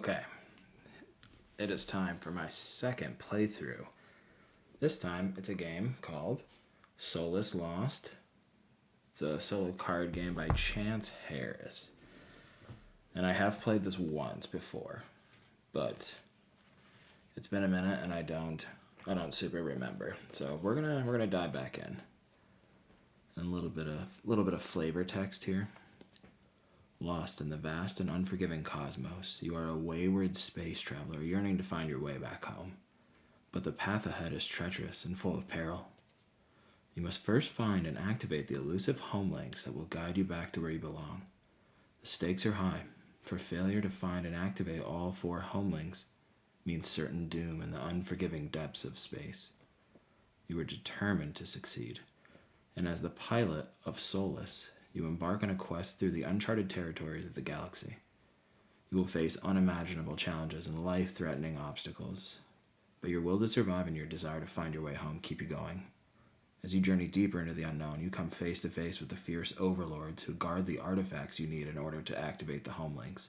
Okay, it is time for my second playthrough. This time, it's a game called Solus Lost. It's a solo card game by Chance Harris. And I have played this once before, but it's been a minute and I don't super remember. So we're gonna dive back in. And a little bit of flavor text here. Lost in the vast and unforgiving cosmos, you are a wayward space traveler yearning to find your way back home. But the path ahead is treacherous and full of peril. You must first find and activate the elusive home links that will guide you back to where you belong. The stakes are high, for failure to find and activate all 4 home links means certain doom in the unforgiving depths of space. You are determined to succeed, and as the pilot of Solus, you embark on a quest through the uncharted territories of the galaxy. You will face unimaginable challenges and life-threatening obstacles, but your will to survive and your desire to find your way home keep you going. As you journey deeper into the unknown, you come face to face with the fierce overlords who guard the artifacts you need in order to activate the home links.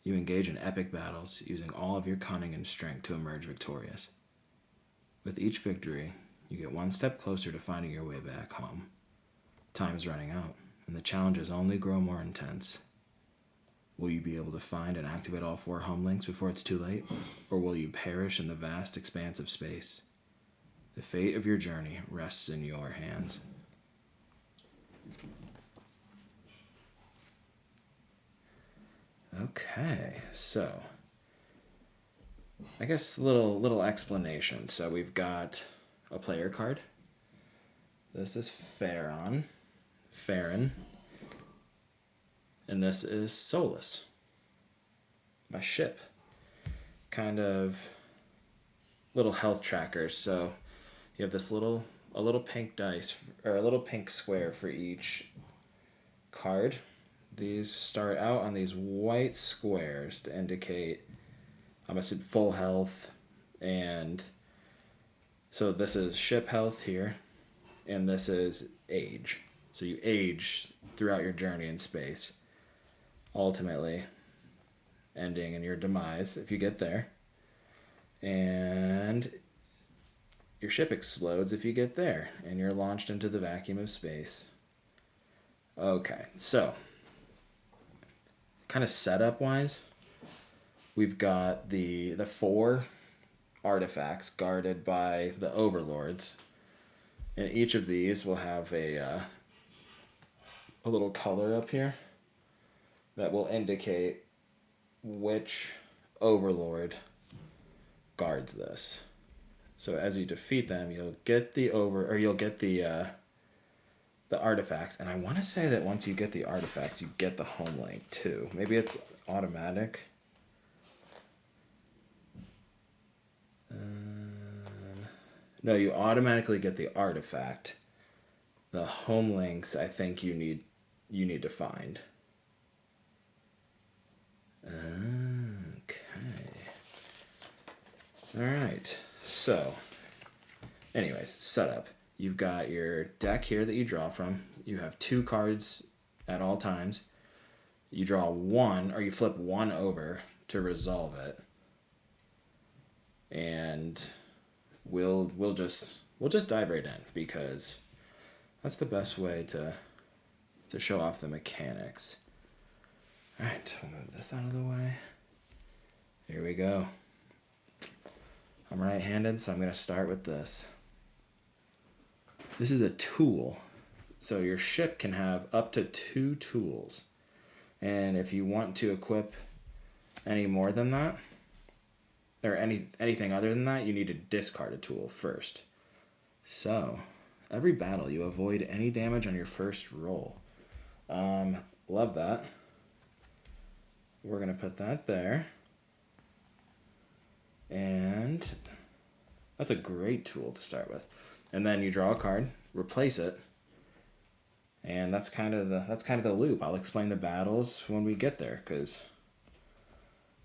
You engage in epic battles, using all of your cunning and strength to emerge victorious. With each victory, you get one step closer to finding your way back home. Time is running out, and the challenges only grow more intense. Will you be able to find and activate all 4 home links before it's too late, or will you perish in the vast expanse of space? The fate of your journey rests in your hands. Okay, so I guess little explanation. So we've got a player card. This is Farron, and this is Solus, my ship. Kind of little health trackers. So you have this a little pink dice, or a little pink square for each card. These start out on these white squares to indicate, I'm assuming, full health, and so this is ship health here, and this is age. So you age throughout your journey in space, ultimately ending in your demise if you get there. And your ship explodes if you get there, and you're launched into the vacuum of space. Okay, so kind of setup-wise, we've got the 4 artifacts guarded by the overlords, and each of these will have a little color up here that will indicate which overlord guards this. So as you defeat them, you'll get the artifacts, and I want to say that once you get the artifacts, you get the home link too. Maybe it's automatic. No, you automatically get the artifact. The home links, I think you need to find. Okay. All right. So, anyways, setup. You've got your deck here that you draw from. You have 2 cards at all times. You draw 1, or you flip 1 over to resolve it. And we'll just dive right in, because that's the best way to show off the mechanics. All right, we'll move this out of the way. Here we go. I'm right-handed, so I'm going to start with this. This is a tool. So your ship can have up to 2 tools. And if you want to equip any more than that, or anything other than that, you need to discard a tool first. So, every battle, you avoid any damage on your first roll. Love that. We're going to put that there. And that's a great tool to start with. And then you draw a card, replace it, and that's kind of the loop. I'll explain the battles when we get there, because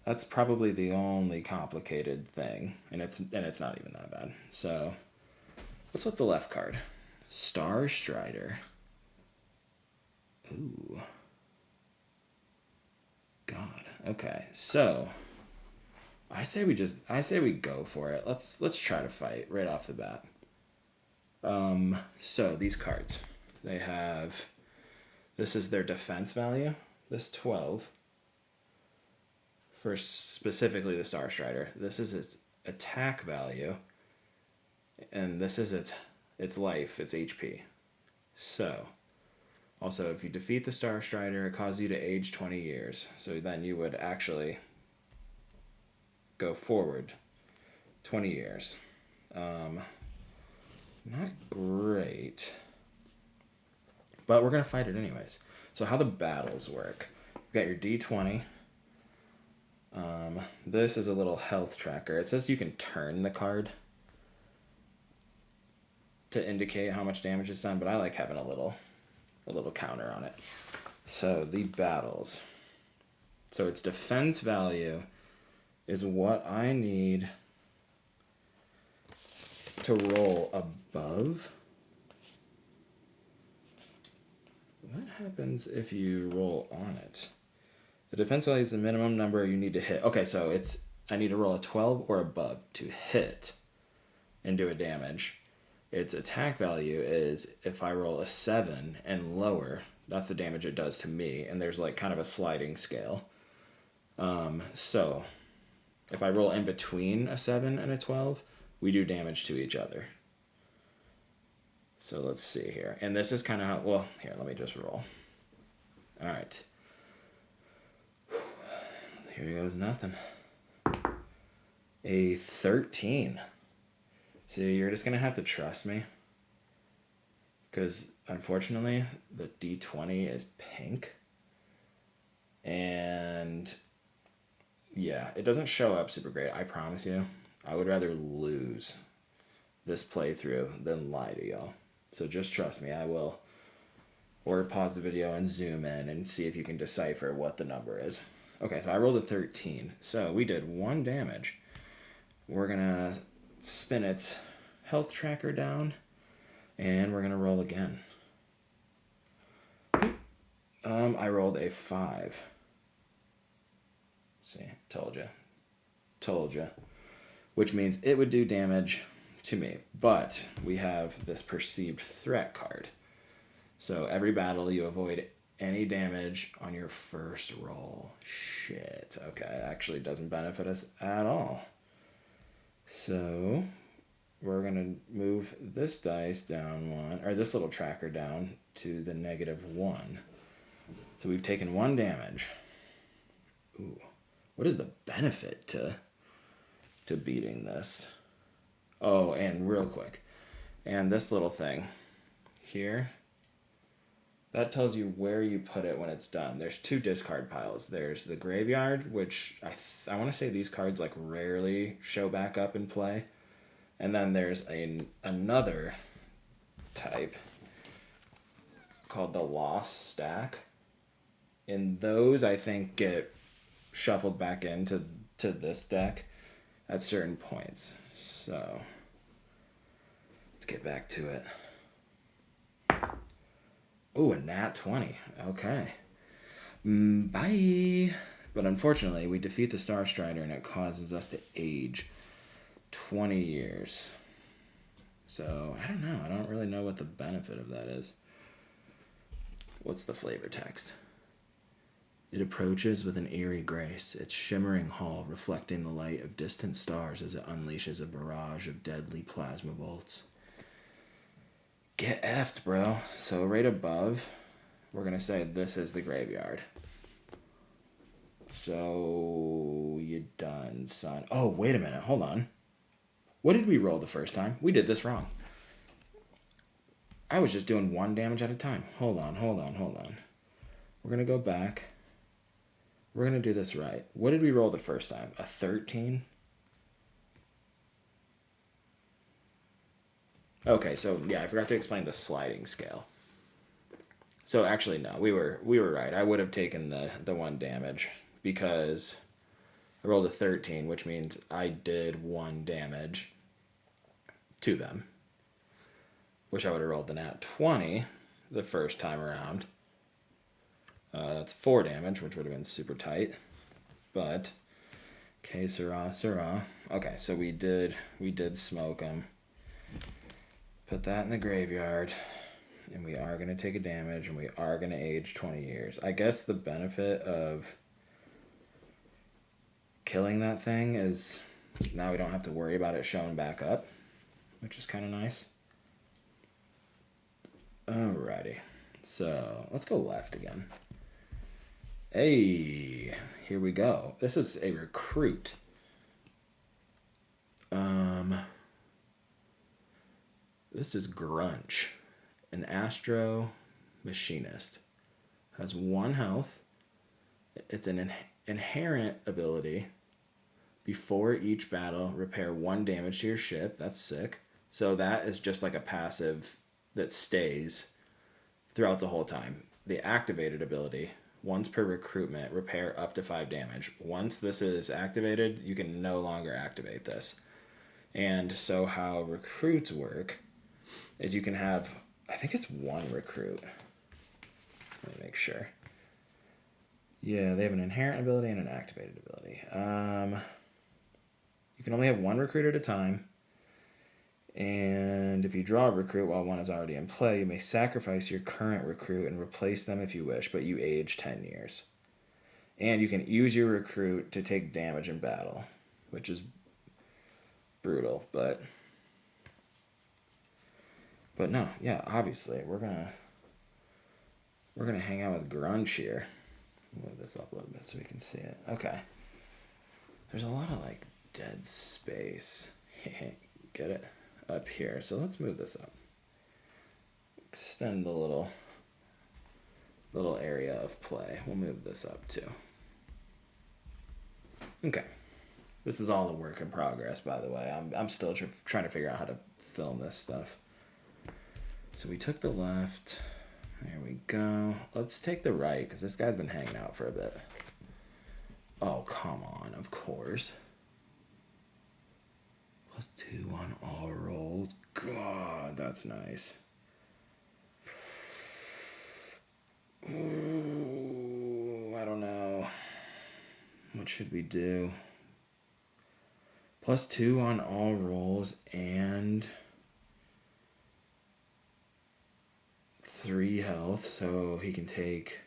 that's probably the only complicated thing, and it's not even that bad. So let's flip the left card, Star Strider. Ooh, God, Okay, so I say we go for it. Let's try to fight right off the bat. So these cards, they have, this is their defense value, this 12, for specifically the Star Strider. This is its attack value, and this is its life, its HP. So, also, if you defeat the Star Strider, it causes you to age 20 years. So then you would actually go forward 20 years. Not great. But we're going to fight it anyways. So how the battles work. You've got your D20. This is a little health tracker. It says you can turn the card to indicate how much damage is done, but I like having a little counter on it. So the battles. So its defense value is what I need to roll above. What happens if you roll on it? The defense value is the minimum number you need to hit. Okay, so I need to roll a 12 or above to hit and do a damage. Its attack value is if I roll a 7 and lower, that's the damage it does to me, and there's like kind of a sliding scale. So if I roll in between a 7 and a 12, we do damage to each other. So let's see here. And this is kind of how, well, here, let me just roll. All right. Here goes nothing. A 13. So you're just going to have to trust me. Because, unfortunately, the D20 is pink. And, yeah, it doesn't show up super great, I promise you. I would rather lose this playthrough than lie to y'all. So just trust me, I will. Or pause the video and zoom in and see if you can decipher what the number is. Okay, so I rolled a 13. So we did 1 damage. We're going to spin its health tracker down, and we're going to roll again. I rolled a 5. See, told you. Which means it would do damage to me. But we have this perceived threat card. So every battle you avoid any damage on your first roll. Shit. Okay, it actually doesn't benefit us at all. So we're going to move this dice down 1, or this little tracker down to the -1. So we've taken 1 damage. Ooh. What is the benefit to beating this? Oh, and real quick. And this little thing here, that tells you where you put it when it's done. There's 2 discard piles. There's the graveyard, which I want to say these cards like rarely show back up in play. And then there's another type called the lost stack. And those, I think, get shuffled back into this deck at certain points. So let's get back to it. Oh, a nat 20. Okay. Bye. But unfortunately, we defeat the Star Strider and it causes us to age 20 years. So, I don't know. I don't really know what the benefit of that is. What's the flavor text? It approaches with an eerie grace, its shimmering hull reflecting the light of distant stars as it unleashes a barrage of deadly plasma bolts. Get effed, bro. So right above, we're going to say this is the graveyard. So, you done, son. Oh, wait a minute. Hold on. What did we roll the first time? We did this wrong. I was just doing 1 damage at a time. Hold on. We're going to go back. We're going to do this right. What did we roll the first time? A 13? Okay, so yeah, I forgot to explain the sliding scale. So actually, no, we were right. I would have taken the 1 damage because I rolled a 13, which means I did 1 damage to them. Wish I would have rolled the nat 20 the first time around. That's 4 damage, which would have been super tight. but que sera, sera. Okay, so we did smoke him. Put that in the graveyard, and we are going to take a damage, and we are going to age 20 years. I guess the benefit of killing that thing is now we don't have to worry about it showing back up, which is kind of nice. Alrighty, so let's go left again. Hey, here we go. This is a recruit. This is Grunch, an Astro Machinist. Has 1 health. It's an inherent ability. Before each battle, repair 1 damage to your ship. That's sick. So that is just like a passive that stays throughout the whole time. The activated ability, once per recruitment, repair up to 5 damage. Once this is activated, you can no longer activate this. And so how recruits work is you can have, I think it's 1 recruit. Let me make sure. Yeah, they have an inherent ability and an activated ability. You can only have 1 recruit at a time. And if you draw a recruit while 1 is already in play, you may sacrifice your current recruit and replace them if you wish, but you age 10 years. And you can use your recruit to take damage in battle, which is brutal, but no, yeah, obviously we're gonna hang out with Grunge here. Move this up a little bit so we can see it. Okay. There's a lot of like dead space. Get it? Up here. So let's move this up. Extend the little area of play. We'll move this up too. Okay. This is all a work in progress, by the way. I'm still trying to figure out how to film this stuff. So we took the left. There we go. Let's take the right, because this guy's been hanging out for a bit. Oh, come on, of course. +2 on all rolls. God, that's nice. Ooh, I don't know. What should we do? +2 on all rolls and 3 health, so he can take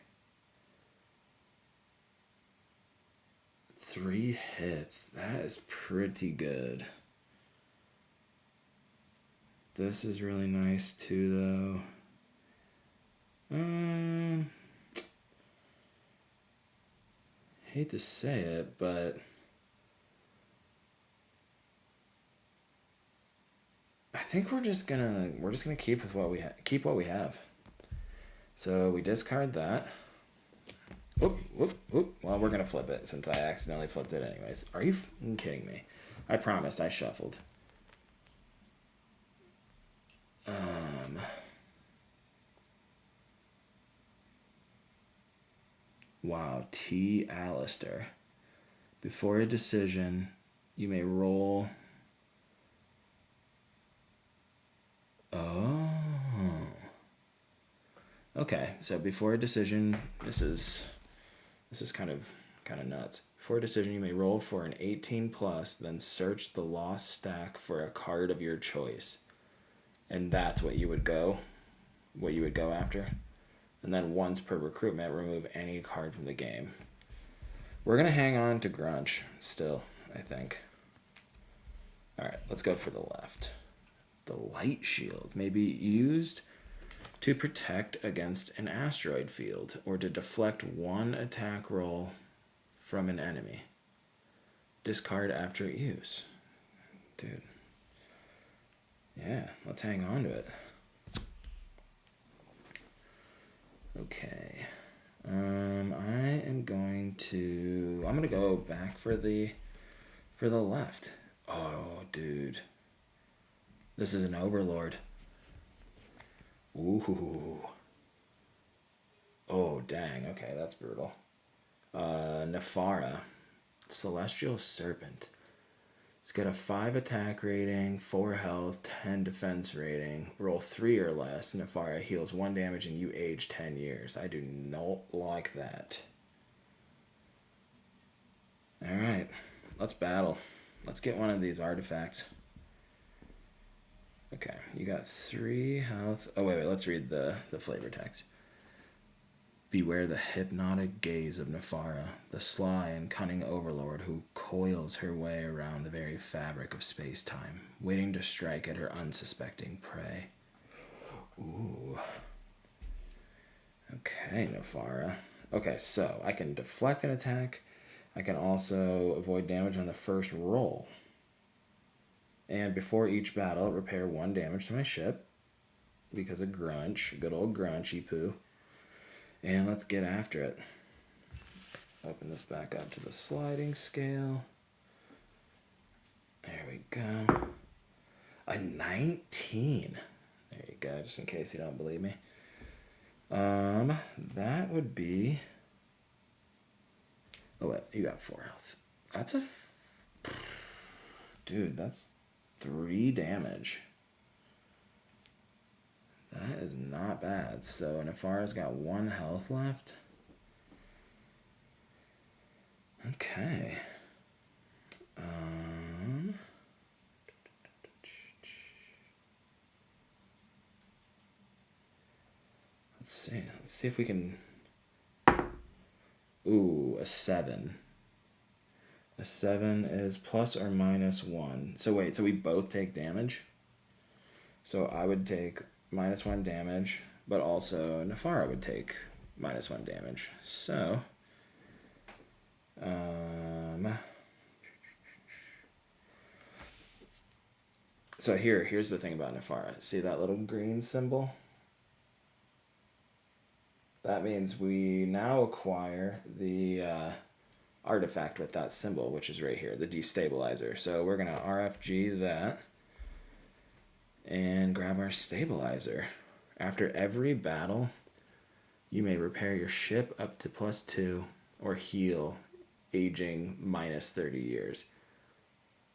3 hits. That is pretty good. This is really nice too, though. Hate to say it, but I think we're just gonna keep with what we have. So we discard that. Whoop, whoop, whoop. Well, we're gonna flip it since I accidentally flipped it anyways. Are you kidding me? I promised I shuffled. Wow, T. Alistair. Before a decision, you may roll. Oh. Okay, so before a decision, this is kind of nuts. Before a decision, you may roll for an 18+, then search the lost stack for a card of your choice. And that's what you would go after. And then once per recruitment, remove any card from the game. We're going to hang on to Grunch still, I think. All right, let's go for the left. The light shield may be used to protect against an asteroid field or to deflect 1 attack roll from an enemy. Discard after use. Dude. Yeah, let's hang on to it. Okay. I'm gonna go back for the left. Oh, dude. This is an Overlord. Ooh. Oh, dang. Okay, that's brutal. Nefara. Celestial Serpent. It's got a 5 attack rating, 4 health, 10 defense rating. Roll 3 or less. Nefara heals 1 damage and you age 10 years. I do not like that. let's battle. Let's get one of these artifacts. Okay, you got 3 health. Oh, wait, let's read the flavor text. Beware the hypnotic gaze of Nefara, the sly and cunning overlord who coils her way around the very fabric of space-time, waiting to strike at her unsuspecting prey. Ooh. Okay, Nefara. Okay, so I can deflect an attack. I can also avoid damage on the first roll. And before each battle, repair 1 damage to my ship because of Grunch, good old Grunchy poo. And let's get after it. Open this back up to the sliding scale. There we go. A 19. There you go, just in case you don't believe me. That would be... Oh, wait, you got 4 health. That's a... Dude, that's 3 damage. That is not bad. So Nefara's got 1 health left. Okay. Let's see. Let's see if we can... Ooh, a 7. A 7 is plus or minus 1. So wait, so we both take damage? So I would take minus 1 damage, but also Nefara would take minus 1 damage. So, so here's the thing about Nefara. See that little green symbol? That means we now acquire the artifact with that symbol, which is right here, the destabilizer. So we're going to RFG that and grab our stabilizer. After every battle, you may repair your ship up to +2 or heal, aging minus 30 years.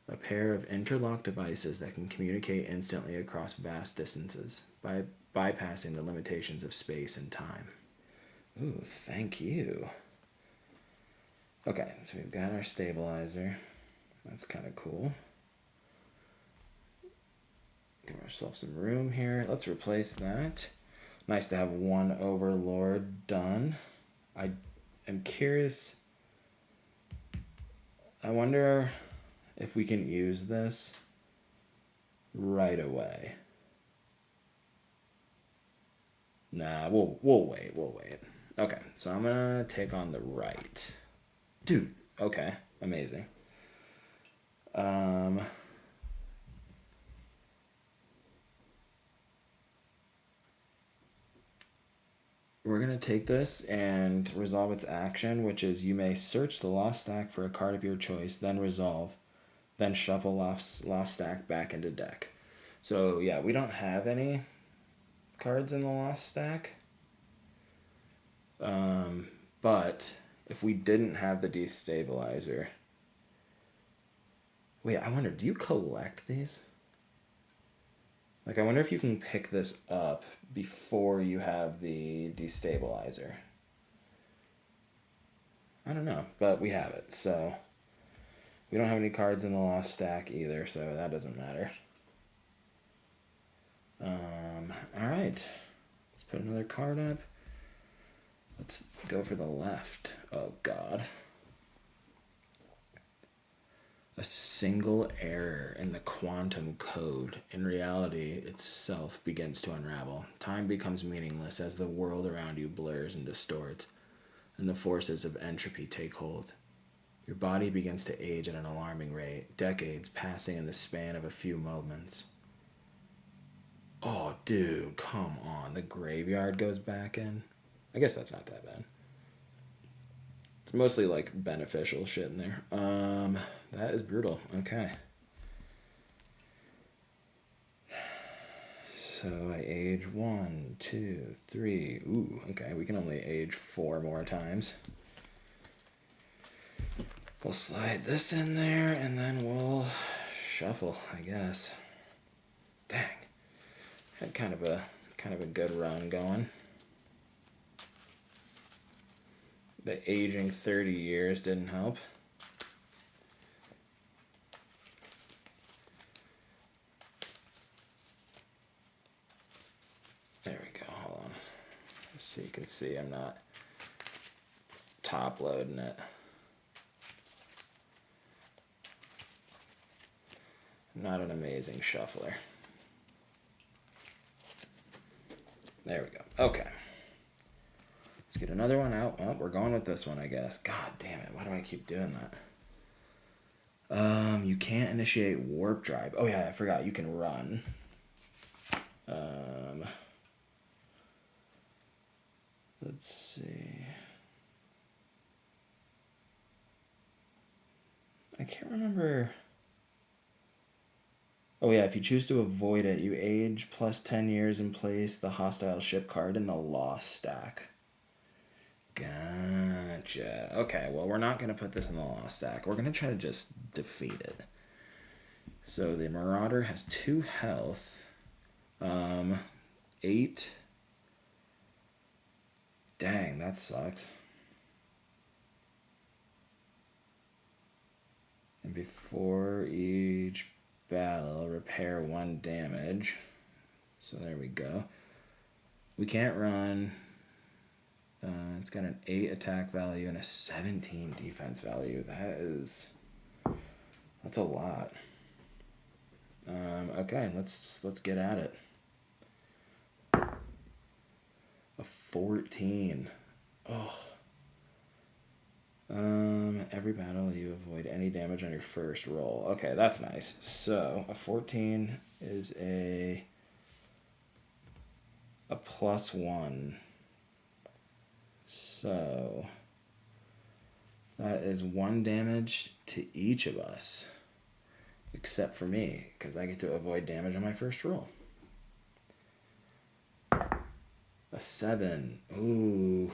A pair of interlocked devices that can communicate instantly across vast distances by bypassing the limitations of space and time. Ooh, thank you. Okay, so we've got our stabilizer. That's kind of cool. Give ourselves some room here. Let's replace that. Nice to have 1 overlord done. I am curious. I wonder if we can use this right away. Nah, we'll wait. Okay, so I'm gonna take on the right. Dude, okay, amazing. We're going to take this and resolve its action, which is you may search the lost stack for a card of your choice, then resolve, then shuffle lost stack back into deck. So, yeah, we don't have any cards in the lost stack. But if we didn't have the destabilizer... Wait, I wonder, do you collect these? Like, I wonder if you can pick this up before you have the destabilizer. I don't know, but we have it, so... We don't have any cards in the lost stack either, so that doesn't matter. Alright. Let's put another card up. Let's go for the left. Oh, God. A single error in the quantum code. In reality, itself begins to unravel. Time becomes meaningless as the world around you blurs and distorts, and the forces of entropy take hold. Your body begins to age at an alarming rate, decades passing in the span of a few moments. Oh, dude, come on. The graveyard goes back in. I guess that's not that bad. It's mostly like beneficial shit in there. That is brutal. Okay. So I age 1, 2, 3. Ooh, okay. We can only age 4 more times. We'll slide this in there and then we'll shuffle, I guess. Dang. Had kind of a good run going. The aging 30 years didn't help. So you can see I'm not top loading it. I'm not an amazing shuffler. There we go. Okay. Let's get another one out. Oh, we're going with this one, I guess. God damn it. Why do I keep doing that? You can't initiate warp drive. Oh yeah, I forgot. You can run. Let's see. I can't remember. Oh yeah, if you choose to avoid it, you age plus 10 years and place the hostile ship card in the lost stack. Gotcha. Okay, well, we're not going to put this in the lost stack. We're going to try to just defeat it. So the Marauder has 2 health. 8. Dang, that sucks. And before each battle, repair 1 damage. So there we go. We can't run. It's got an 8 attack value and a 17 defense value. That's a lot. Okay, let's get at it. A 14. Oh. Every battle you avoid any damage on your first roll. Okay, that's nice. So a 14 is a +1. So that is 1 damage to each of us, except for me, because I get to avoid damage on my first roll. A 7. Ooh,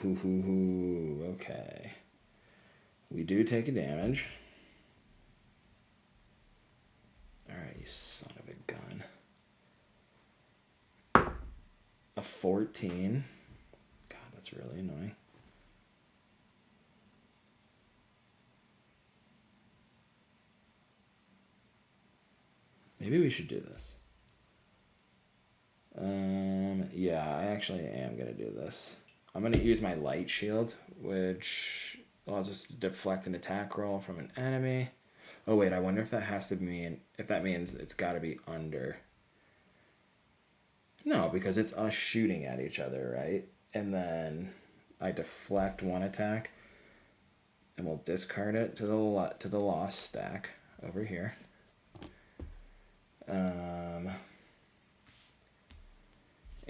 okay. We do take a damage. Alright, you son of a gun. A 14. God, that's really annoying. Maybe we should do this. Yeah, I actually am going to do this. I'm going to use my light shield, which allows us to deflect an attack roll from an enemy. Oh, wait, I wonder if that has to mean, if that means it's got to be under. No, because it's us shooting at each other, right? And then I deflect 1 attack, and we'll discard it to the lost stack over here.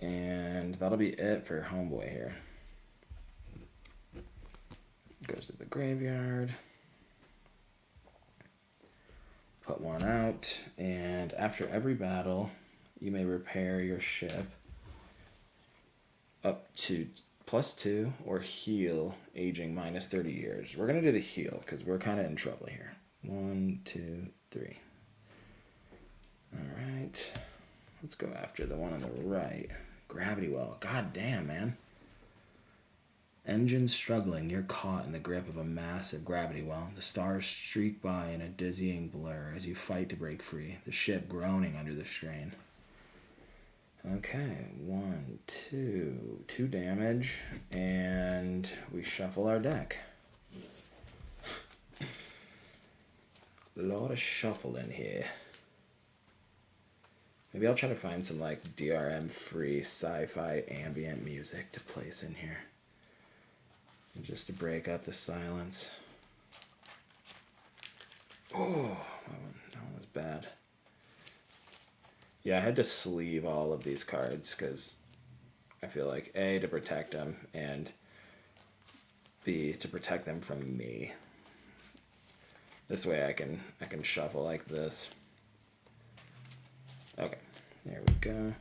And that'll be it for Homeboy here. Goes to the graveyard. Put 1 out, and after every battle, you may repair your ship up to +2 or heal aging -30 years. We're going to do the heal because we're kind of in trouble here. 1, 2, 3. Alright. Let's go after the one on the right. Gravity well. God damn, man. Engine struggling, you're caught in the grip of a massive gravity well. The stars streak by in a dizzying blur as you fight to break free, the ship groaning under the strain. Okay, 1, 2. 2 damage, and we shuffle our deck. A lot of shuffling here. Maybe I'll try to find some like DRM-free sci-fi ambient music to place in here. Just to break up the silence. Oh, that one was bad. Yeah, I had to sleeve all of these cards because I feel like A, to protect them, and B, to protect them from me. This way I can shuffle like this. Okay, there we go.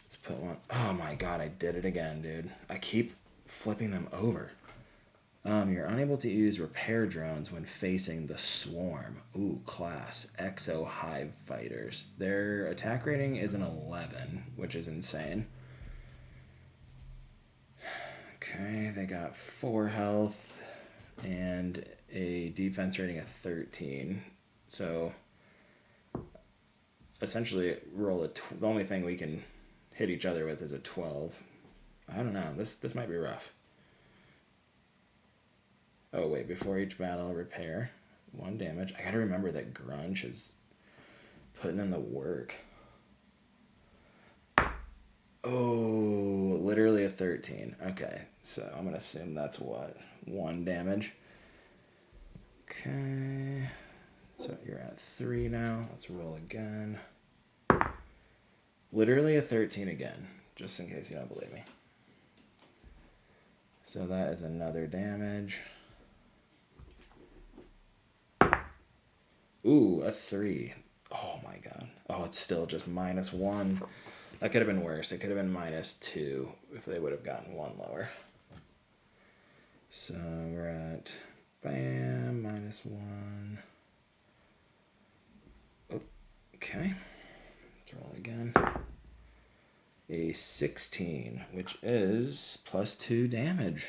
Let's put 1. Oh my god, I did it again, dude. I keep flipping them over. You're unable to use repair drones when facing the Swarm. Ooh, class. Exo Hive Fighters. Their attack rating is an 11, which is insane. Okay, they got 4 health and a defense rating of 13. So, essentially, roll the only thing we can hit each other with is a 12. I don't know. This might be rough. Oh, wait. Before each battle, repair. 1 damage. I gotta remember that Grunch is putting in the work. Oh, literally a 13. Okay, so I'm gonna assume that's what? 1 damage. Okay. So you're at 3 now. Let's roll again. Literally a 13 again, just in case you don't believe me. So that is another damage. Ooh, a 3. Oh my god. Oh, it's still just -1. That could have been worse. It could have been -2 if they would have gotten 1 lower. So we're at, bam, -1. Oh, okay. Let's roll again. A 16, which is +2 damage.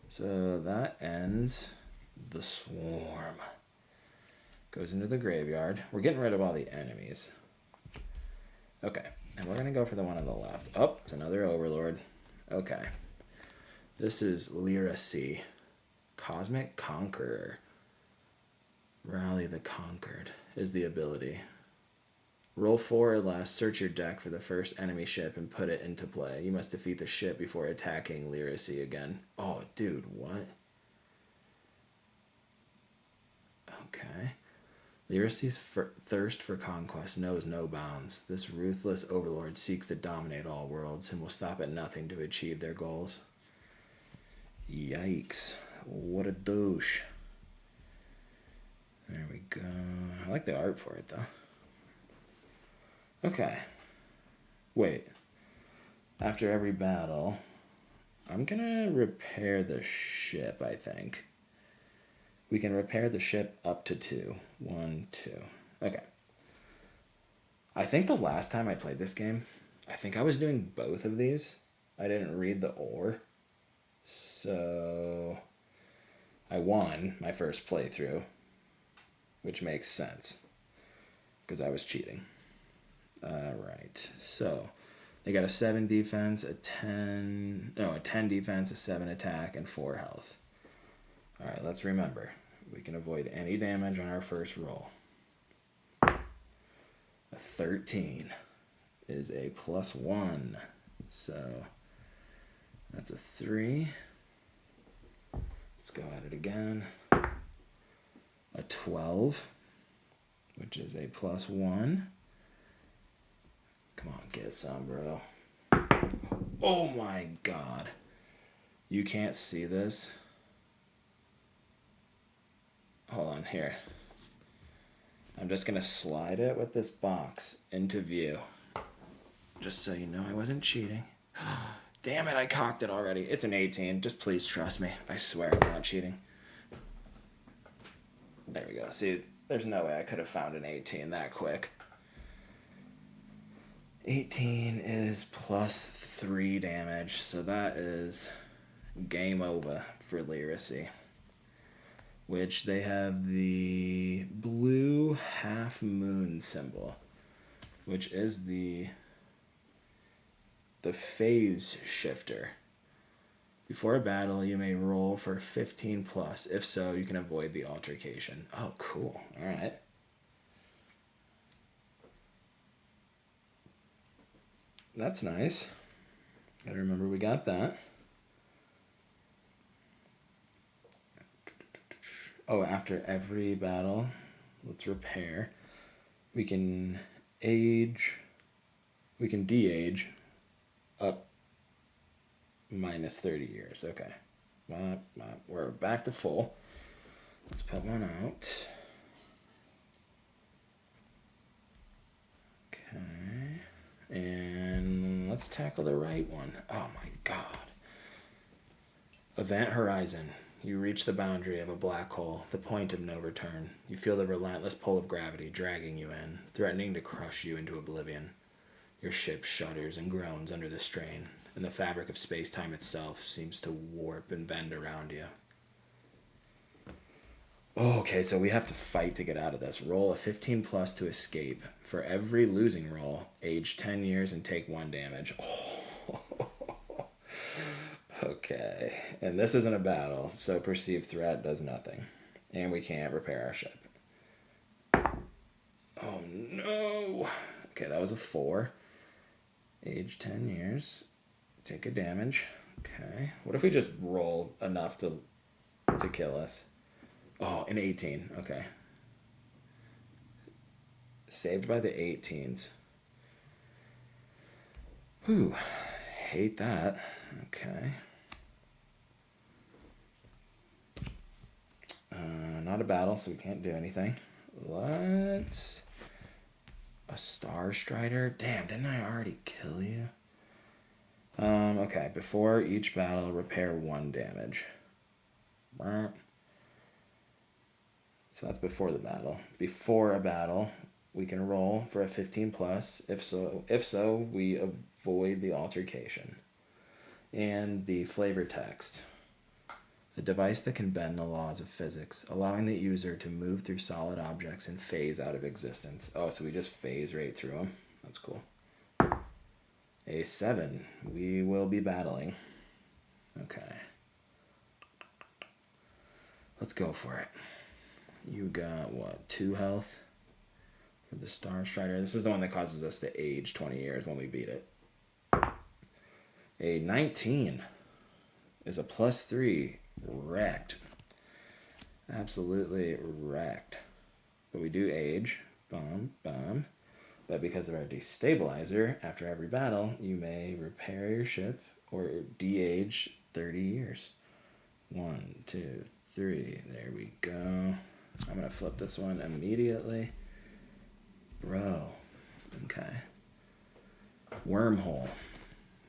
So that ends the swarm. Goes into the graveyard. We're getting rid of all the enemies. Okay, and we're going to go for the one on the left. Oh, it's another Overlord. Okay. This is Lyracy, Cosmic Conqueror. Rally the Conquered is the ability. Roll 4 or less, search your deck for the first enemy ship and put it into play. You must defeat the ship before attacking Lyracy again. Oh, dude, what? Okay. Lyracy's thirst for conquest knows no bounds. This ruthless overlord seeks to dominate all worlds and will stop at nothing to achieve their goals. Yikes. What a douche. There we go. I like the art for it, though. Okay. Wait. After every battle, I'm gonna repair the ship, I think. We can repair the ship up to 2. 1, 2. Okay. I think the last time I played this game, I think I was doing both of these. I didn't read the ore. So I won my first playthrough, which makes sense because I was cheating. Alright, so they got a 7 defense, a 10 defense, a 7 attack, and 4 health. Alright, let's remember. We can avoid any damage on our first roll. A 13 is a +1. So that's a 3. Let's go at it again. A 12, which is a +1. Come on, get some, bro. Oh my god. You can't see this. Hold on, here. I'm just going to slide it with this box into view. Just so you know I wasn't cheating. Damn it, I cocked it already. It's an 18. Just please trust me. I swear I'm not cheating. There we go. See, there's no way I could have found an 18 that quick. 18 is +3 damage, so that is game over for Lyracy. Which they have the blue half moon symbol, which is the phase shifter. Before a battle, you may roll for 15+. If so, you can avoid the altercation. Oh, cool. All right. That's nice. Gotta remember we got that. Oh, after every battle, let's repair. We can de-age up -30 years. Okay. We're back to full. Let's put one out. Okay. And let's tackle the right one. Oh my god. Event Horizon. You reach the boundary of a black hole, the point of no return. You feel the relentless pull of gravity dragging you in, threatening to crush you into oblivion. Your ship shudders and groans under the strain, and the fabric of space-time itself seems to warp and bend around you. Oh, okay, so we have to fight to get out of this. Roll a 15+ to escape. For every losing roll, age 10 years and take 1 damage. Oh. Okay, and this isn't a battle, so perceived threat does nothing. And we can't repair our ship. Oh no! Okay, that was a 4. Age 10 years. Take a damage. Okay. What if we just roll enough to kill us? Oh, an 18. Okay. Saved by the 18s. Whew. Hate that. Okay. Not a battle, so we can't do anything. Let's... A Star Strider? Damn, didn't I already kill you? Okay, before each battle, repair 1 damage. So that's before the battle. Before a battle, we can roll for a 15 plus. If so, we avoid the altercation. And the flavor text. A device that can bend the laws of physics, allowing the user to move through solid objects and phase out of existence. Oh, so we just phase right through them. That's cool. A 7. We will be battling. Okay. Let's go for it. You got, what, 2 health for the Star Strider? This is the one that causes us to age 20 years when we beat it. A 19 is a +3. Wrecked. Absolutely wrecked. But we do age. Bum, bum. But because of our destabilizer, after every battle, you may repair your ship or de-age 30 years. 1, 2, 3. There we go. I'm going to flip this one immediately. Bro. Okay. Wormhole.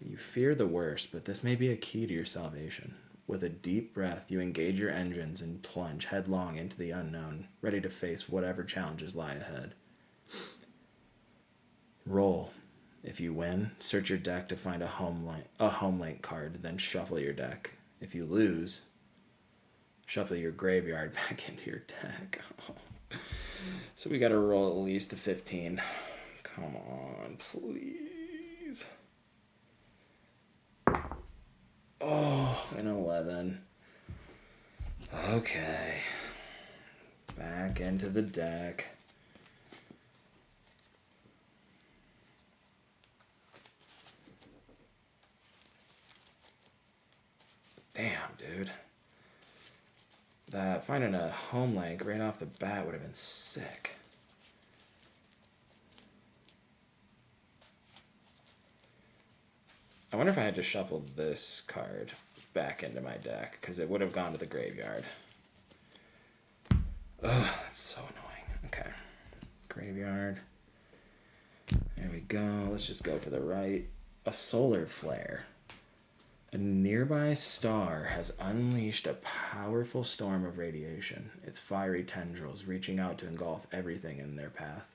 You fear the worst, but this may be a key to your salvation. With a deep breath, you engage your engines and plunge headlong into the unknown, ready to face whatever challenges lie ahead. Roll. If you win, search your deck to find a homelink card, then shuffle your deck. If you lose, shuffle your graveyard back into your deck. So we gotta roll at least a 15. Come on, please. Oh, an 11. Okay. Back into the deck. Damn, dude. That finding a home link right off the bat would have been sick. I wonder if I had to shuffle this card back into my deck, because it would have gone to the graveyard. Ugh, that's so annoying. Okay. Graveyard. There we go. Let's just go for the right. A solar flare. A nearby star has unleashed a powerful storm of radiation, its fiery tendrils reaching out to engulf everything in their path.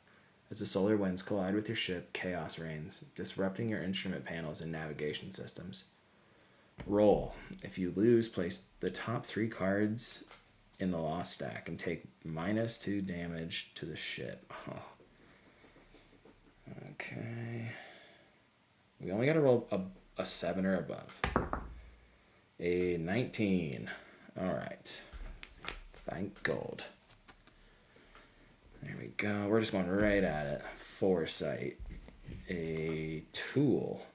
As the solar winds collide with your ship, chaos reigns, disrupting your instrument panels and navigation systems. Roll. If you lose, place the top 3 cards in the lost stack and take -2 damage to the ship. Oh. Okay. We only got to roll a 7 or above. A 19. Alright. Thank God. There we go. We're just going right at it. Foresight. A tool.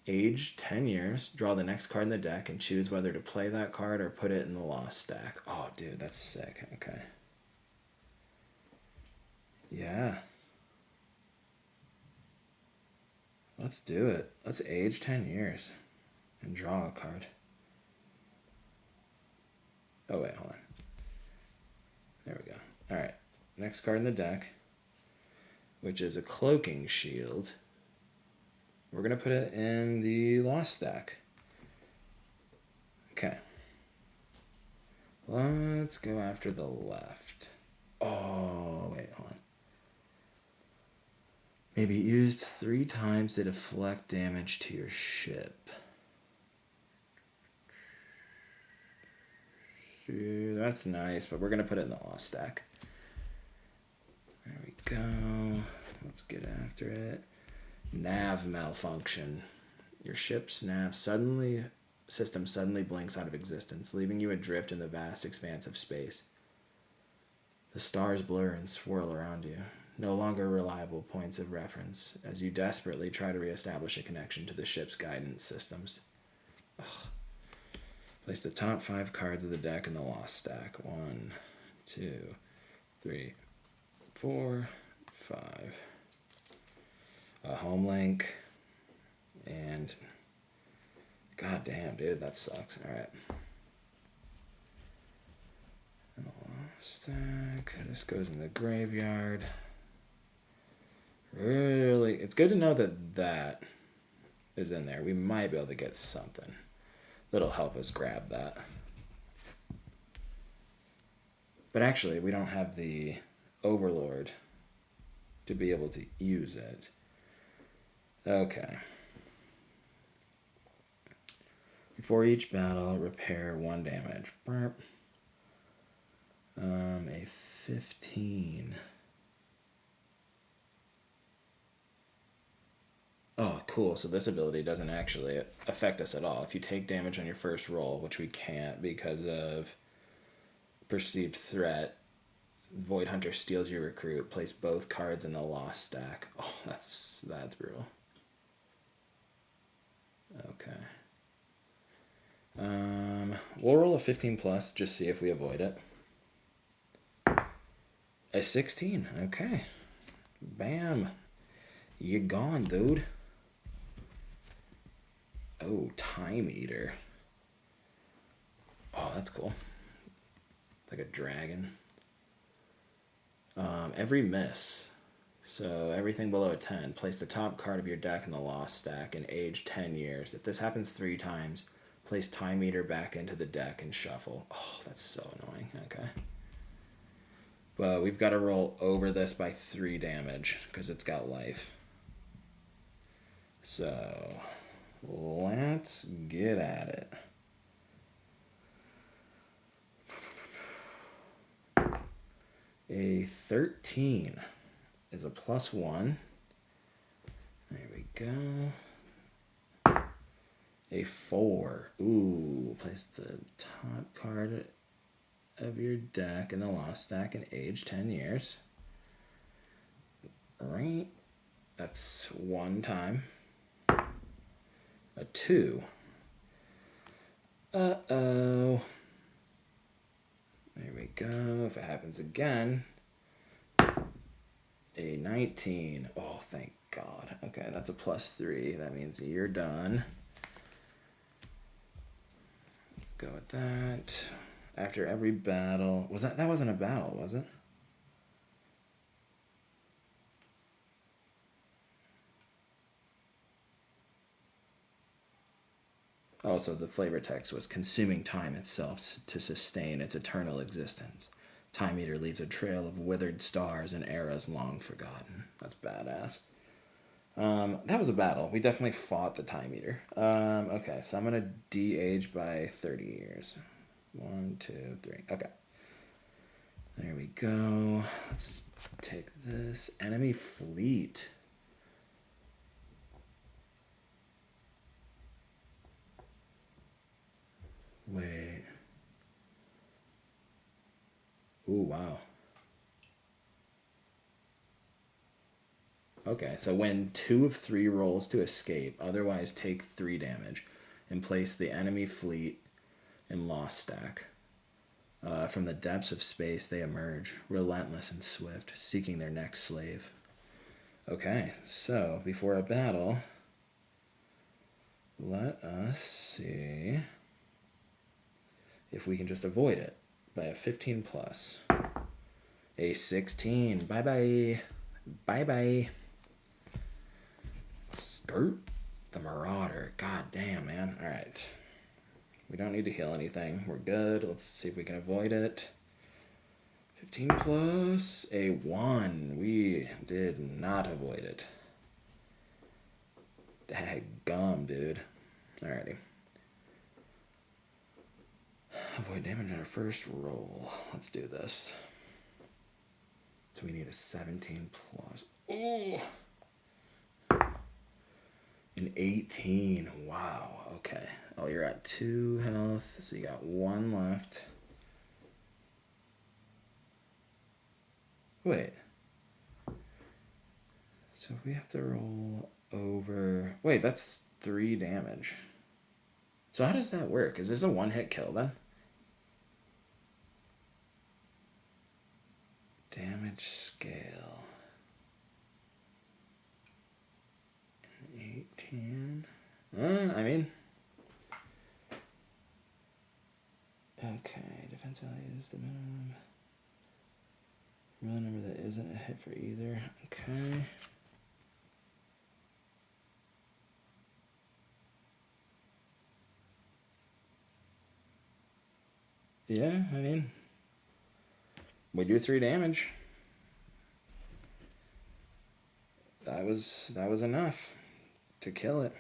Age 10 years. Draw the next card in the deck and choose whether to play that card or put it in the lost stack. Oh, dude, that's sick. Okay. Yeah. Let's do it. Let's age 10 years and draw a card. Oh, wait, hold on. There we go. Alright, next card in the deck, which is a cloaking shield. We're going to put it in the lost stack. Okay. Let's go after the left. Oh, wait, hold on. Maybe used 3 times to deflect damage to your ship. That's nice, but we're going to put it in the lost stack. There we go. Let's get after it. Nav malfunction. Your ship's system suddenly blinks out of existence, leaving you adrift in the vast expanse of space. The stars blur and swirl around you, no longer reliable points of reference, as you desperately try to reestablish a connection to the ship's guidance systems. Ugh. Place the top 5 cards of the deck in the lost stack. 1, 2, 3, 4, 5. A home link. And god damn, dude, that sucks. Alright. And the lost stack. This goes in the graveyard. Really, it's good to know that that is in there. We might be able to get something that'll help us grab that. But actually, we don't have the Overlord to be able to use it. Okay. Before each battle, repair 1 damage. Burp. A 15. Oh, cool. So this ability doesn't actually affect us at all. If you take damage on your first roll, which we can't because of perceived threat, Void Hunter steals your recruit. Place both cards in the lost stack. Oh, that's brutal. Okay. We'll roll a 15 plus, just see if we avoid it. A 16. Okay. Bam. You gone, dude. Oh, Time Eater. Oh, that's cool. Like a dragon. Every miss. So everything below a 10. Place the top card of your deck in the lost stack and age 10 years. If this happens 3 times, place Time Eater back into the deck and shuffle. Oh, that's so annoying. Okay. But we've got to roll over this by 3 damage because it's got life. So let's get at it. A 13 is a +1. There we go. A 4. Ooh, place the top card of your deck in the lost stack and age 10 years. Right. That's 1 time. A 2. Uh-oh. There we go. If it happens again. A 19. Oh, thank God. Okay, that's a +3. That means you're done. Go with that. After every battle. That wasn't a battle, was it? Also, the flavor text was consuming time itself to sustain its eternal existence. Time Eater leaves a trail of withered stars and eras long forgotten. That's badass. That was a battle. We definitely fought the Time Eater. Okay, so I'm going to de-age by 30 years. 1, 2, 3. Okay. There we go. Let's take this. Enemy fleet. Wait. Ooh, wow. Okay, so win 2 of 3 rolls to escape, otherwise take 3 damage, and place the enemy fleet in lost stack. From the depths of space they emerge, relentless and swift, seeking their next slave. Okay, so before a battle, let us see if we can just avoid it by a 15 plus. A 16. Bye-bye. Bye-bye. Skirt the Marauder. God damn, man. All right. We don't need to heal anything. We're good. Let's see if we can avoid it. 15 plus a 1. We did not avoid it. Daggum, dude. Alrighty. Avoid damage on our first roll. Let's do this. So we need a 17 plus. Ooh. An 18. Wow. Okay. Oh, you're at 2 health, so you got 1 left. Wait. So if we have to roll over... Wait, that's 3 damage. So how does that work? Is this a 1-hit kill then? Damage scale. 18. I mean... Okay, defense value is the minimum. Real number that isn't a hit for either. Okay. Yeah, I mean... We do 3 damage. That was enough to kill it.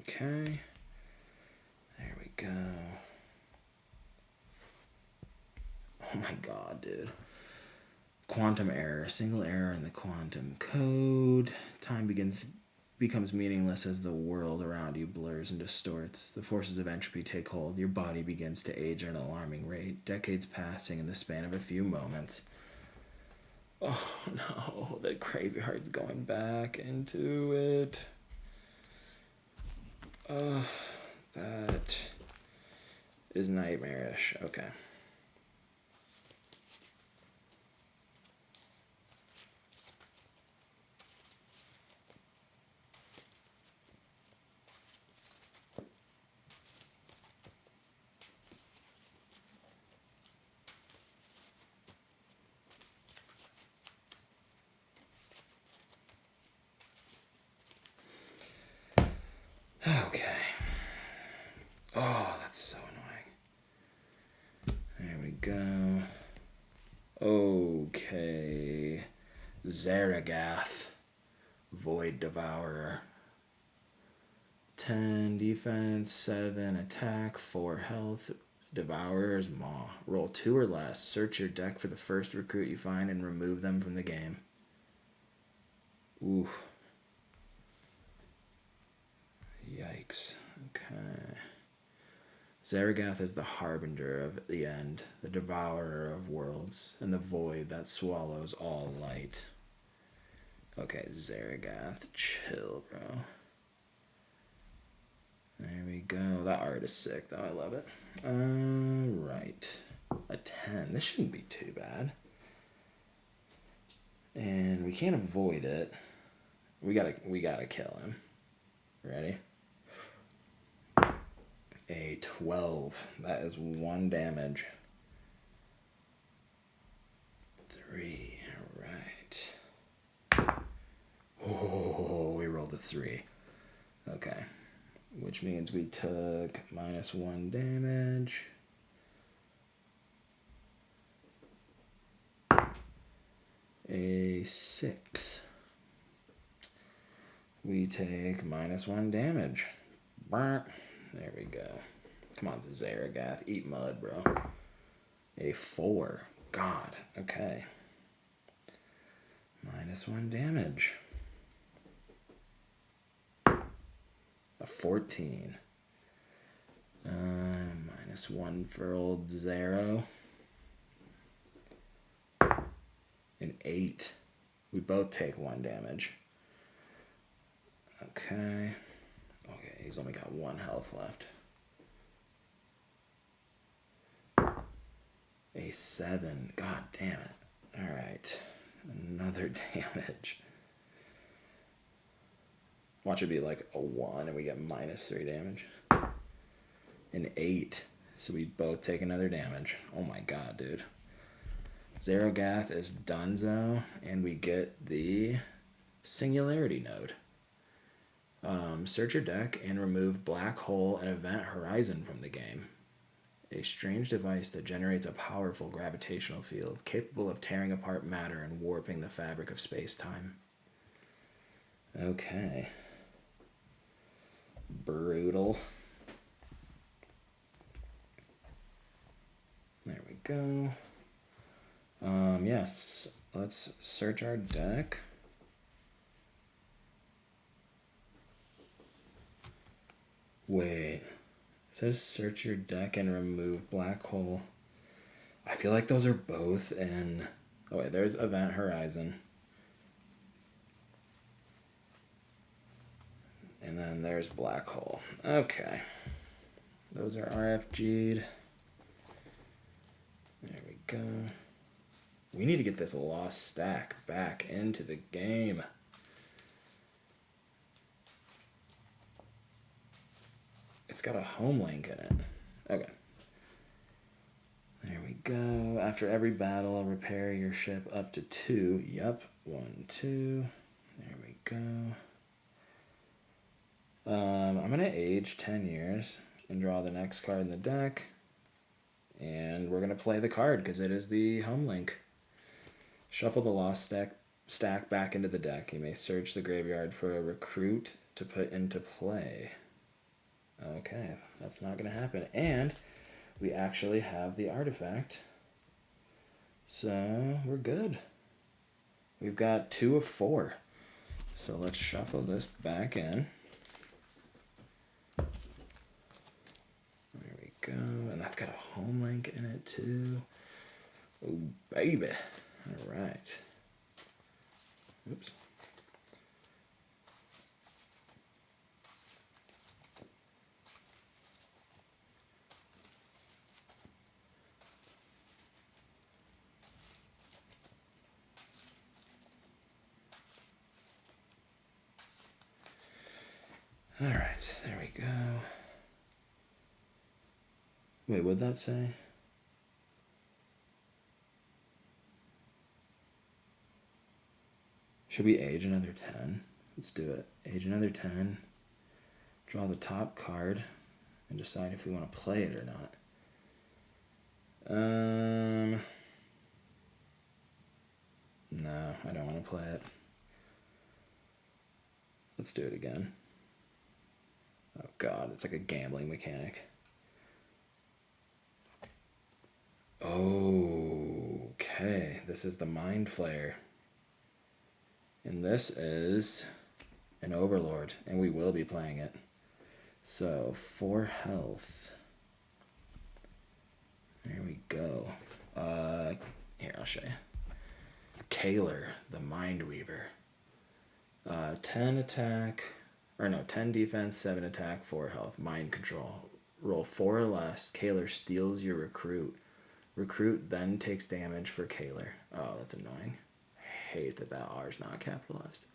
Okay. There we go. Oh my god, dude. Quantum error. Single error in the quantum code. Time becomes meaningless as the world around you blurs and distorts. The forces of entropy take hold. Your body begins to age at an alarming rate. Decades passing in the span of a few moments. Oh no, the graveyard's going back into it. That is nightmarish. Okay. Okay. Oh, that's so annoying. There we go. Okay. Zaragath. Void Devourer. 10 defense, 7 attack, 4 health. Devourer's Maw. Roll 2 or less. Search your deck for the first recruit you find and remove them from the game. Ooh. Yikes. Okay. Zaragath is the harbinger of the end, the devourer of worlds, and the void that swallows all light. Okay, Zaragath, chill, bro. There we go. That art is sick, though. I love it. Right. A 10. This shouldn't be too bad. And we can't avoid it. We gotta kill him. Ready? A 12. That is 1 damage. 3. Right. Oh, we rolled a 3. Okay. Which means we took -1 damage. A 6. We take -1 damage. There we go. Come on, Zaragath. Eat mud, bro. A 4. God. Okay. -1 damage. A 14. -1 for old Zero. An 8. We both take 1 damage. Okay. Okay, he's only got 1 health left. A 7. God damn it. Alright. Another damage. Watch it be like a 1 and we get -3 damage. An 8. So we both take another damage. Oh my god, dude. Zaragath is Dunzo, and we get the Singularity Node. Search your deck and remove Black Hole and Event Horizon from the game. A strange device that generates a powerful gravitational field capable of tearing apart matter and warping the fabric of space-time. Okay. Brutal. There we go. Yes, let's search our deck. Wait. It says search your deck and remove black hole. I feel like those are both in... Oh wait, there's Event Horizon. And then there's black hole. Okay. Those are RFG'd. There we go. We need to get this lost stack back into the game. It's got a home link in it. Okay. There we go. After every battle, repair your ship up to 2. Yep. 1, 2. There we go. I'm going to age 10 years and draw the next card in the deck. And we're going to play the card because it is the home link. Shuffle the lost stack back into the deck. You may search the graveyard for a recruit to put into play. Okay, that's not going to happen. And we actually have the artifact. So we're good. We've got 2 of 4. So let's shuffle this back in. There we go. And that's got a home link in it too. Oh, baby. All right. Oops. All right, there we go. Wait, what'd that say? Should we age another 10? Let's do it. Age another 10. Draw the top card and decide if we want to play it or not. No, I don't want to play it. Let's do it again. Oh god, it's like a gambling mechanic. Okay, this is the Mind Flayer. And this is an Overlord, and we will be playing it. So, 4 health. There we go. Here, I'll show you. Kaler, the Mind Weaver. 10 attack, or no, 10 defense, 7 attack, 4 health. Mind control. Roll 4 or less. Kaler steals your recruit. Recruit then takes damage for Kaler. Oh, that's annoying. I hate that R is not capitalized.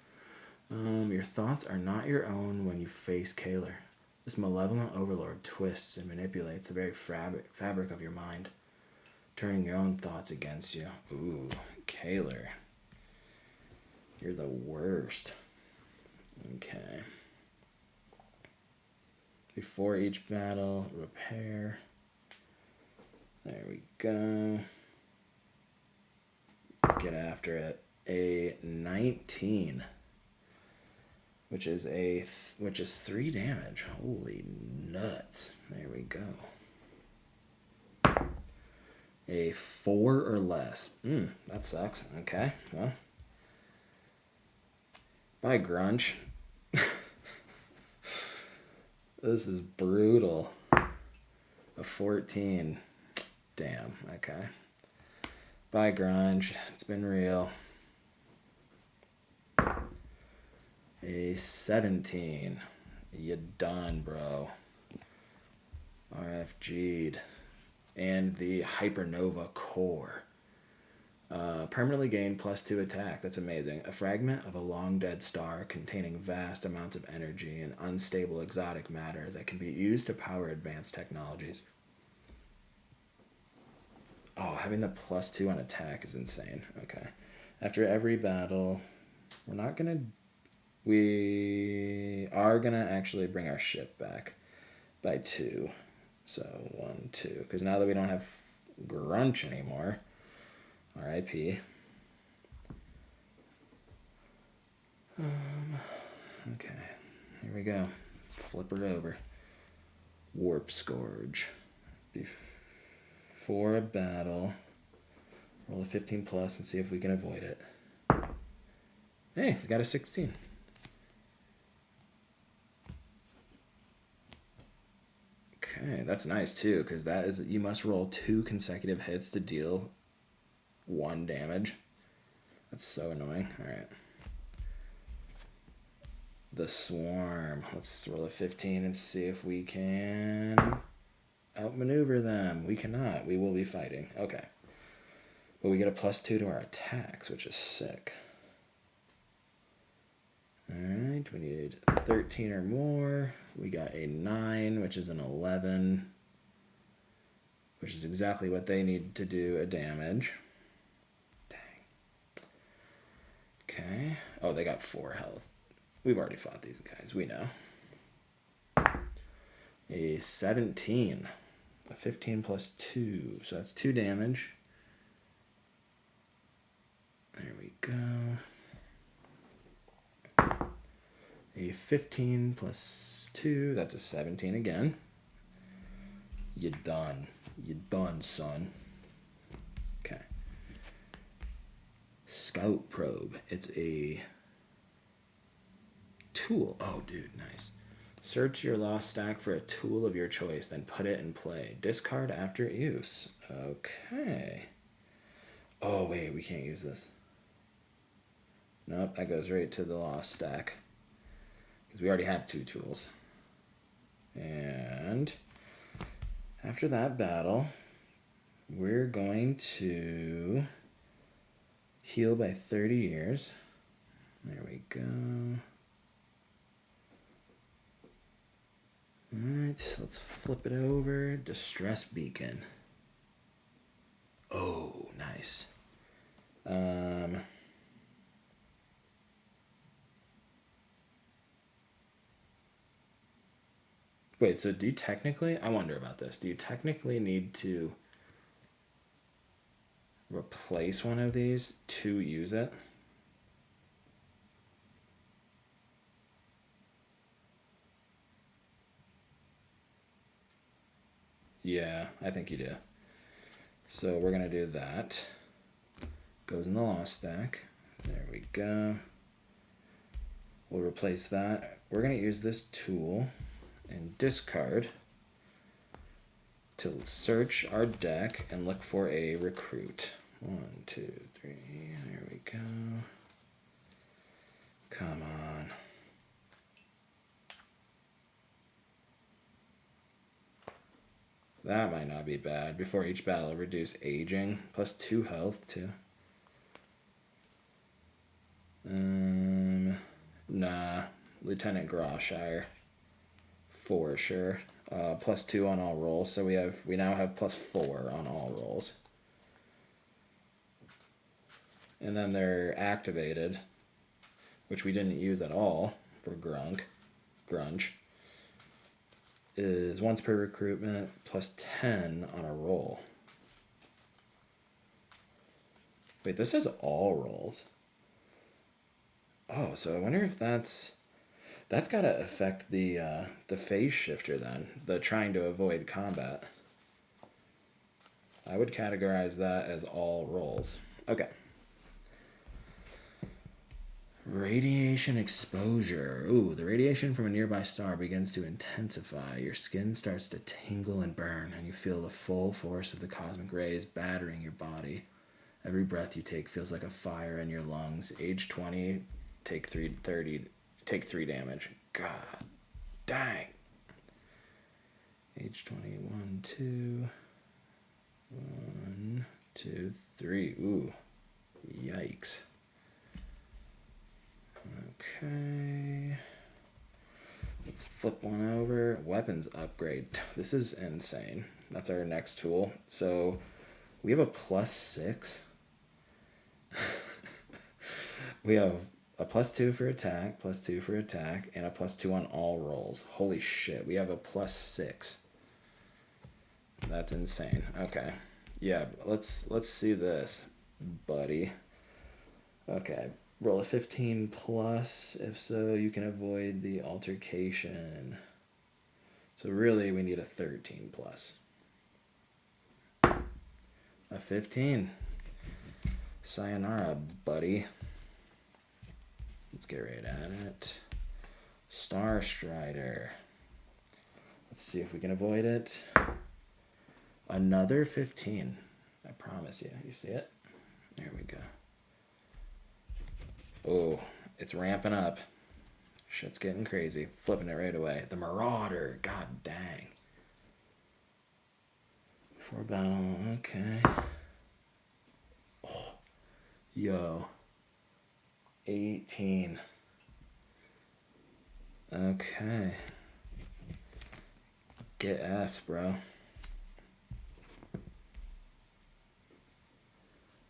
Your thoughts are not your own when you face Kaler. This malevolent overlord twists and manipulates the very fabric of your mind, turning your own thoughts against you. Ooh, Kaler. You're the worst. Okay. Before each battle, repair. There we go. Get after it. A 19. Which is 3 damage. Holy nuts. There we go. A 4 or less. That sucks. Okay, well. Bye, Grunch. This is brutal. A 14. Damn, okay. Bye, Grunge. It's been real. A 17. You done, bro. RFG'd. And the Hypernova Core. Permanently gain +2 attack. That's amazing. A fragment of a long dead star containing vast amounts of energy and unstable exotic matter that can be used to power advanced technologies. Oh, having the +2 on attack is insane. Okay. After every battle, we are going to actually bring our ship back by 2. So 1, 2. Because now that we don't have Grunch anymore, R.I.P. Okay, here we go. Let's flip her over. Warp Scourge. Before a battle, roll a 15+ and see if we can avoid it. Hey, it's got a 16. Okay, that's nice too, because that is, you must roll 2 consecutive hits to deal 1 damage. That's so annoying. Alright. The Swarm. Let's roll a 15 and see if we can outmaneuver them. We cannot. We will be fighting. Okay. But we get a +2 to our attacks, which is sick. Alright, we need 13 or more. We got a 9, which is an 11, which is exactly what they need to do a damage. Dang. Okay. Oh, they got 4 health. We've already fought these guys. We know. A 17. A 15 plus 2. So that's 2 damage. There we go. A 15 plus 2. That's a 17 again. You done. You done, son. Okay. Scout Probe. It's a tool. Oh, dude, nice. Search your lost stack for a tool of your choice, then put it in play. Discard after use. Okay. Oh, wait, we can't use this. Nope, that goes right to the lost stack. Because we already have 2 tools. And after that battle, we're going to heal by 30 years. There we go. Alright, let's flip it over. Distress Beacon. Oh, nice. Wait, so do you technically... I wonder about this. Do you technically need to replace one of these to use it? Yeah, I think you do. So we're going to do that. Goes in the lost stack. There we go. We'll replace that. We're going to use this tool and discard to search our deck and look for a recruit. 1, 2, 3. There we go. Come on. That might not be bad. Before each battle, reduce aging. Plus 2 health, too. Nah. Lieutenant Grawshire. For sure. Plus 2 on all rolls. So we now have plus 4 on all rolls. And then they're activated, which we didn't use at all for Grunge. Is once per recruitment, plus 10 on a roll. Wait, this says all rolls. Oh, so I wonder if that's got to affect the phase shifter then, the trying to avoid combat. I would categorize that as all rolls. Okay. Radiation exposure. Ooh, the radiation from a nearby star begins to intensify. Your skin starts to tingle and burn, and you feel the full force of the cosmic rays battering your body. Every breath you take feels like a fire in your lungs. Age 20, take 3 damage. God dang. Age 21, 2. 1, 2, 3. Ooh. Yikes. Okay. Let's flip one over. Weapons upgrade. This is insane. That's our next tool. So we have a plus 6. We have a plus 2 for attack, plus 2 for attack, and a plus 2 on all rolls. Holy shit. We have a plus 6. That's insane. Okay. Yeah, let's see this, buddy. Okay. Roll a 15 plus. If so, you can avoid the altercation. So really, we need a 13 plus. A 15. Sayonara, buddy. Let's get right at it. Star Strider. Let's see if we can avoid it. Another 15. I promise you. You see it? There we go. Oh, it's ramping up. Shit's getting crazy. Flipping it right away. The Marauder. God dang. 4 battle. Okay. Oh, yo. 18. Okay. Get F's, bro.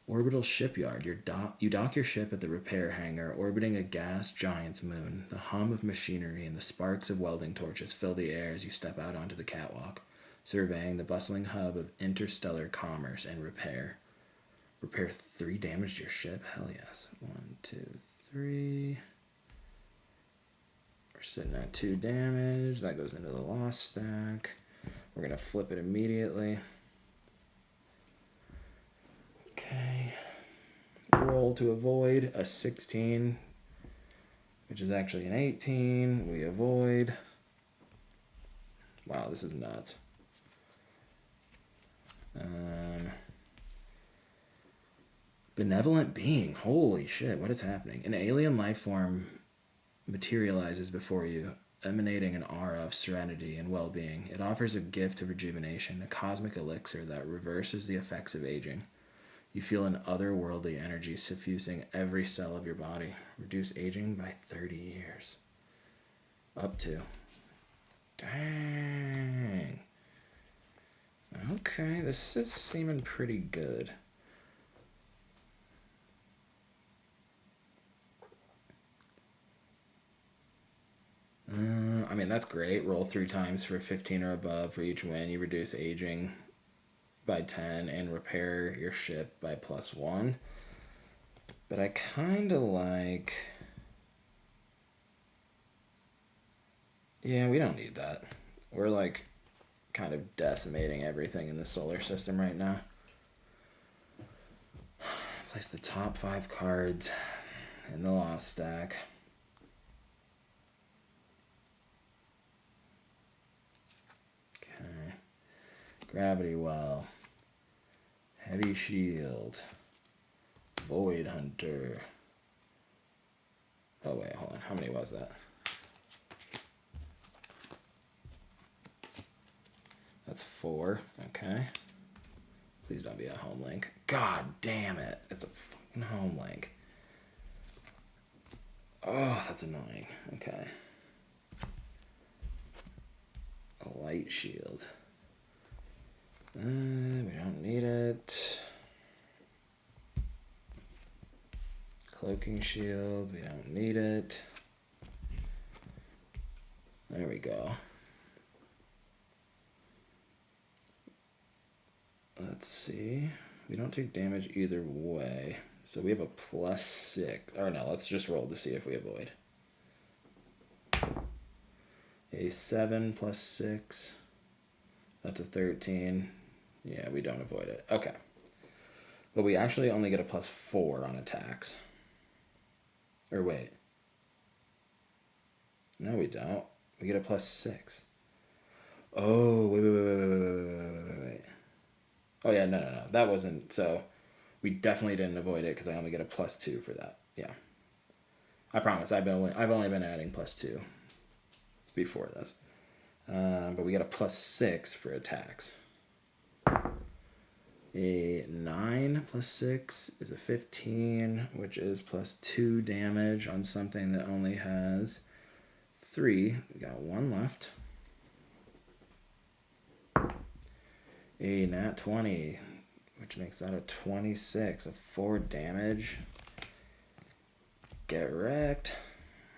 Orbital shipyard. You dock your ship at the repair hangar, orbiting a gas giant's moon. The hum of machinery and the sparks of welding torches fill the air as you step out onto the catwalk, surveying the bustling hub of interstellar commerce and repair. Repair 3 damage to your ship? Hell yes. 1, 2, 3. We're sitting at 2 damage. That goes into the lost stack. We're going to flip it immediately. Okay. Roll to avoid a 16, which is actually an 18. We avoid. Wow, this is nuts. Benevolent being. Holy shit, what is happening? An alien life form materializes before you, emanating an aura of serenity and well-being. It offers a gift of rejuvenation, a cosmic elixir that reverses the effects of aging. You feel an otherworldly energy suffusing every cell of your body. Reduce aging by 30 years. Up to. Dang. Okay, this is seeming pretty good. I mean, that's great. Roll 3 times for 15 or above. For each win, you reduce aging by 10 and repair your ship by +1. But I kind of like... Yeah, we don't need that. We're like kind of decimating everything in the solar system right now. Place the top 5 cards in the lost stack. Okay. Gravity Well. Heavy Shield. Void Hunter. Oh wait, hold on. How many was that? That's 4. Okay. Please don't be a home link. God damn it. It's a fucking home link. Oh, that's annoying. Okay. A light shield. We don't need it. Cloaking shield. We don't need it. There we go. Let's see. We don't take damage either way. So we have a +6. Or no, let's just roll to see if we avoid. A 7 + 6. That's a 13. Yeah, we don't avoid it. Okay. But we actually only get a +4 on attacks. Or wait. No, we don't. We get a +6. Oh, wait. Oh, yeah, no. That wasn't... So, we definitely didn't avoid it because I only get a +2 for that. Yeah. I promise. I've only been adding +2 before this. But we get a +6 for attacks. A 9 + 6 is a 15, which is +2 damage on something that only has 3. We got 1 left. A nat 20, which makes that a 26. That's 4 damage. Get wrecked.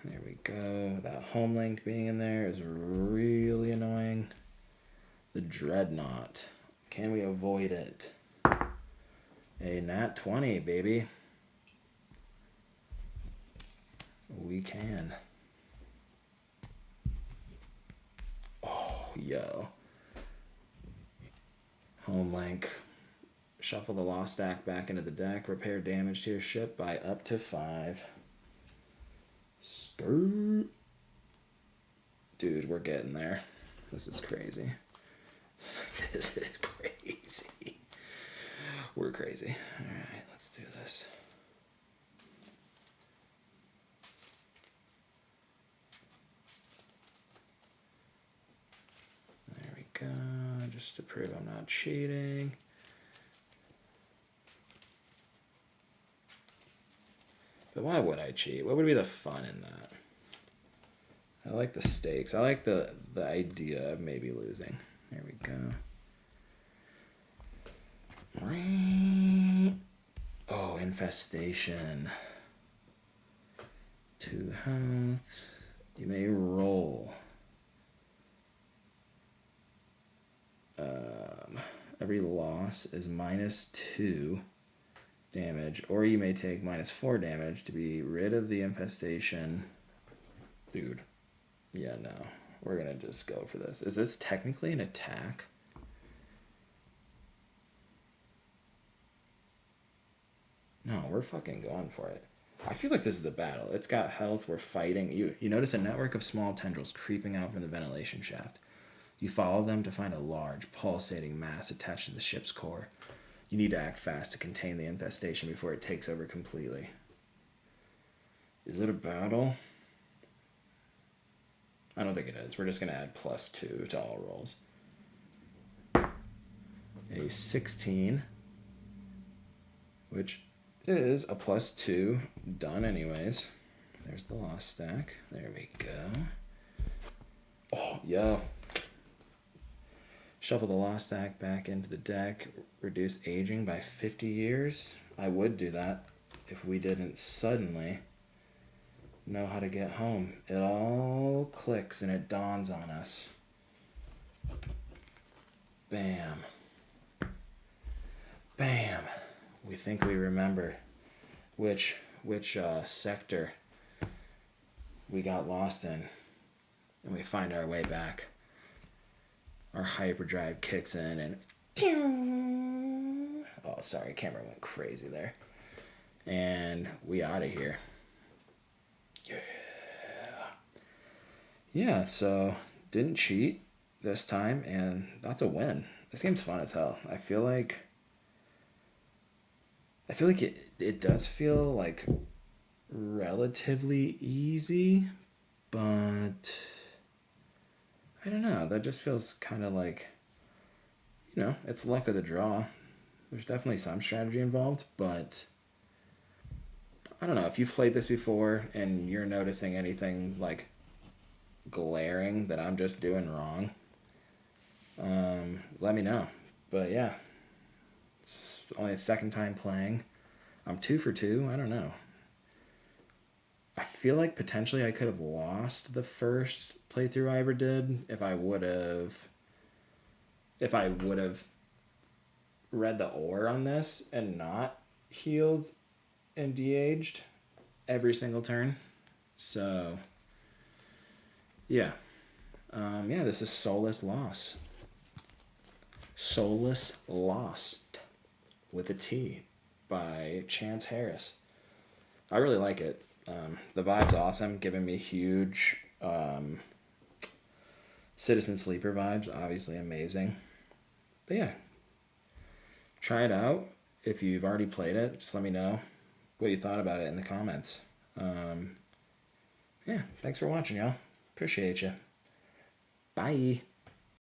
There we go. That home link being in there is really annoying. The Dreadnought. Can we avoid it? A nat 20, baby. We can. Oh, yo. Home link. Shuffle the lost stack back into the deck. Repair damage to your ship by up to 5. Skirt. Dude, we're getting there. This is crazy. This is crazy. We're crazy. Alright, let's do this. There we go. Just to prove I'm not cheating. But why would I cheat? What would be the fun in that? I like the stakes. I like the idea of maybe losing. There we go. Oh, infestation. 2 health. You may roll. Every loss is -2 damage, or you may take -4 damage to be rid of the infestation. Dude. Yeah, no. We're gonna just go for this. Is this technically an attack? No, we're fucking going for it. I feel like this is the battle. It's got health. We're fighting. You notice a network of small tendrils creeping out from the ventilation shaft. You follow them to find a large, pulsating mass attached to the ship's core. You need to act fast to contain the infestation before it takes over completely. Is it a battle? I don't think it is. We're just going to add +2 to all rolls. A 16, which is a +2. Done anyways. There's the loss stack. There we go. Oh, yo. Shuffle the loss stack back into the deck. Reduce aging by 50 years. I would do that if we didn't suddenly know how to get home. It all clicks and it dawns on us. Bam. Bam. We think we remember which sector we got lost in, and we find our way back. Our hyperdrive kicks in and oh, sorry, camera went crazy there. And we out of here. Yeah, so didn't cheat this time, and that's a win. This game's fun as hell. I feel like it does feel like relatively easy, but I don't know. That just feels kind of like, it's luck of the draw. There's definitely some strategy involved, but I don't know. If you've played this before and you're noticing anything like glaring that I'm just doing wrong, let me know. But yeah, it's only the second time playing. I'm 2 for 2. I don't know. I feel like potentially I could have lost the first playthrough I ever did if I would have read the ore on this and not healed and de-aged every single turn. So yeah. This is Solus Lost. Solus Lost with a T by Chance Harris. I really like it. The vibe's awesome, giving me huge Citizen Sleeper vibes. Obviously amazing. But yeah, try it out. If you've already played it, just let me know what you thought about it in the comments. Thanks for watching, y'all. Appreciate you. Bye.